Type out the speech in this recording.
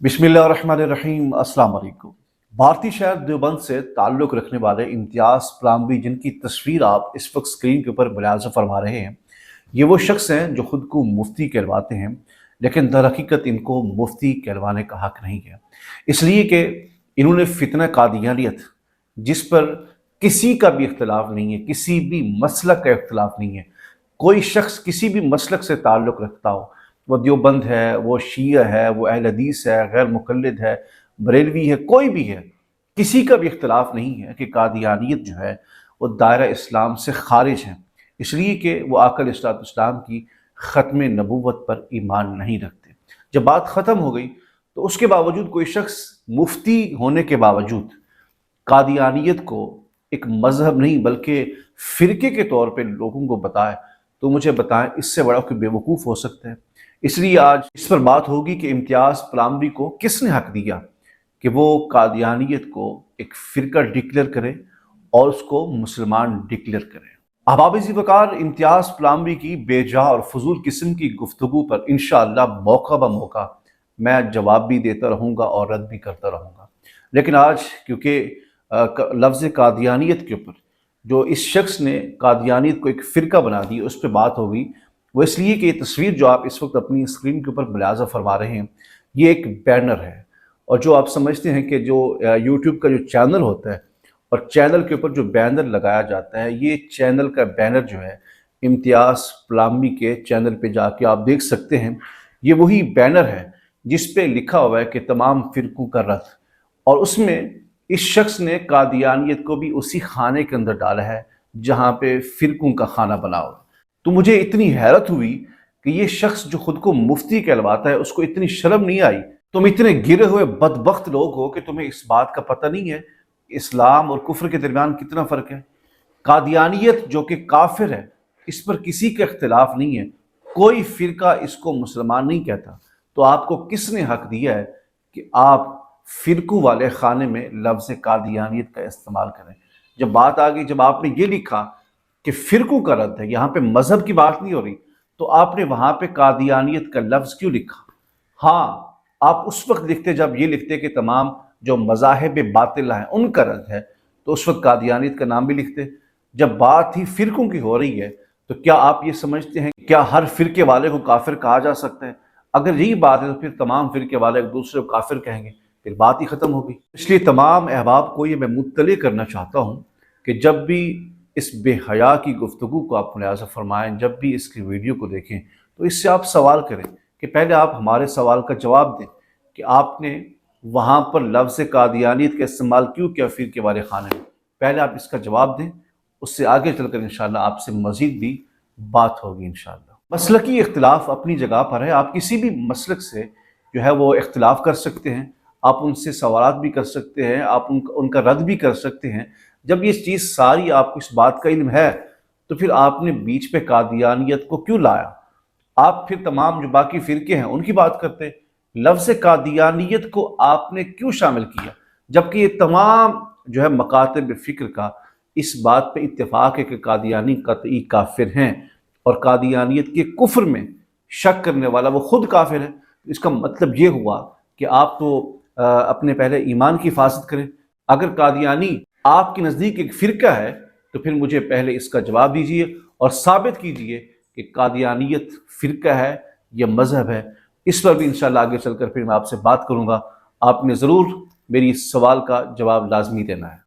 बिस्मिल्लाहिर्रहमानिर्रहीम। अस्सलाम वालेकुम। भारतीय शहर देवबंद से ताल्लुक़ रखने वाले इम्तियाज़ प्लाम्बी, जिनकी तस्वीर आप इस वक्त स्क्रीन के ऊपर मुलाज़ा फरमा रहे हैं, ये वो शख्स हैं जो ख़ुद को मुफ्ती कहलवाते हैं, लेकिन दर हकीकत इनको मुफ्ती कहलवाने का हक़ नहीं है। इसलिए कि इन्होंने फितना कादियानियत, जिस पर किसी का भी इख्तिलाफ़ नहीं है, किसी भी मसलक का इख्तिलाफ़ नहीं है, कोई शख्स किसी भी मसलक से ताल्लुक़ रखता हो, वो देवबंद है, वो शिया है, वो अहल हदीस है, गैर मुक़ल्लिद है, बरेलवी है, कोई भी है, किसी का भी इख्तिलाफ़ नहीं है कि कादियानियत जो है वो दायरा इस्लाम से ख़ारिज है, इसलिए कि वो आका अलैहिस्सलाम की ख़त्म नबूवत पर ईमान नहीं रखते। जब बात ख़त्म हो गई तो उसके बावजूद कोई शख्स मुफ्ती होने के बावजूद कादियानियत को एक मज़हब नहीं बल्कि फ़िरके के तौर पे लोगों को बताए, तो मुझे बताएं इससे बड़ा कोई बेवकूफ़ हो सकता है। इसलिए आज इस पर बात होगी कि इम्तियाज़ प्लाम्बी को किसने हक दिया कि वो कादियानियत को एक फ़िरका डिक्लेयर करे और उसको मुसलमान डिक्लेयर करे। अहबाब वक़ार, इम्तियाज़ प्लाम्बी की बेजा और फजूल किस्म की गुफ्तगू पर इंशाअल्लाह मौका ब मौका मैं जवाब भी देता रहूँगा और रद्द भी करता रहूँगा। लेकिन आज क्योंकि लफ्ज़ कादियानियत के ऊपर जो इस शख्स ने कादियानियत को एक फ़िरका बना दी, उस पर बात होगी, वो इसलिए कि ये तस्वीर जो आप इस वक्त अपनी स्क्रीन के ऊपर मुलाज़ा फरमा रहे हैं, ये एक बैनर है। और जो आप समझते हैं कि जो यूट्यूब का जो चैनल होता है और चैनल के ऊपर जो बैनर लगाया जाता है, ये चैनल का बैनर जो है इम्तियाज़ प्लाम्बी के चैनल पे जाके आप देख सकते हैं। ये वही बैनर है जिस पे लिखा हुआ है कि तमाम फ़िरकों का रद्द, और उसमें इस शख्स ने कादियानियत को भी उसी खाने के अंदर डाला है जहाँ पे फ़िरकों का खाना बना हो। तो मुझे इतनी हैरत हुई कि ये शख्स जो खुद को मुफ्ती कहलवाता है, उसको इतनी शर्म नहीं आई। तुम इतने गिरे हुए बदबख्त लोग हो कि तुम्हें इस बात का पता नहीं है इस्लाम और कुफ्र के दरमियान कितना फ़र्क है। कादियानियत जो कि काफिर है, इस पर किसी का इख्तिलाफ नहीं है, कोई फ़िरका इसको मुसलमान नहीं कहता। तो आपको किसने हक दिया है कि आप फ़िरकों वाले खाने में लफ्ज़ कादियानियत का इस्तेमाल करें? जब बात आ गई, जब आपने ये लिखा कि फ़िरकों का रद्द है, यहाँ पे मज़हब की बात नहीं हो रही, तो आपने वहाँ पे कादियानियत का लफ्ज़ क्यों लिखा? हाँ, आप उस वक्त लिखते जब ये लिखते कि तमाम जो मज़ाहिब बातिल हैं उनका रद्द है, तो उस वक्त कादियानियत का नाम भी लिखते। जब बात ही फ़िरकों की हो रही है, तो क्या आप ये समझते हैं क्या हर फ़िरके वाले को काफिर कहा जा सकता है? अगर यही बात है तो फिर तमाम फ़िरके वाले एक दूसरे को काफिर कहेंगे, फिर बात ही ख़त्म होगी। इसलिए तमाम अहबाब को ये मैं मुत्तले करना चाहता हूँ कि जब भी इस बेहया की गुफ्तगू को आप मुलाज़ा फरमाएं, जब भी इसकी वीडियो को देखें, तो इससे आप सवाल करें कि पहले आप हमारे सवाल का जवाब दें कि आपने वहाँ पर लफ्ज़ कादियानियत का इस्तेमाल क्यों किया फ़िरके वाले खाने में। पहले आप इसका जवाब दें, उससे आगे चलकर इंशाअल्लाह आपसे मज़ीद भी बात होगी इंशाअल्लाह। मसलकी इख्तिलाफ़ अपनी जगह पर है, आप किसी भी मसलक से जो है वो इख्तिलाफ़ कर सकते हैं, आप उनसे सवालात भी कर सकते हैं, आप उनका रद्द भी कर सकते हैं। जब ये चीज़ सारी आपको इस बात का इल्म है, तो फिर आपने बीच पे कादियानियत को क्यों लाया? आप फिर तमाम जो बाकी फ़िरके हैं उनकी बात करते, लफ्ज़ कादियानियत को आपने क्यों शामिल किया? जबकि ये तमाम जो है मकातिब फ़िक्र का इस बात पे इत्तेफ़ाक है कि कादियानी कतई काफिर हैं, और कादियानियत के कुफ्र में शक करने वाला वो खुद काफिर है। इसका मतलब ये हुआ कि आप तो अपने पहले ईमान की हिफाजत करें। अगर कादियानी आपके नज़दीक एक फ़िरका है, तो फिर मुझे पहले इसका जवाब दीजिए और साबित कीजिए कि कादियानियत फ़िरका है या मज़हब है। इस पर भी इंशाअल्लाह आगे चलकर फिर मैं आपसे बात करूँगा। आपने ज़रूर मेरी इस सवाल का जवाब लाजमी देना है।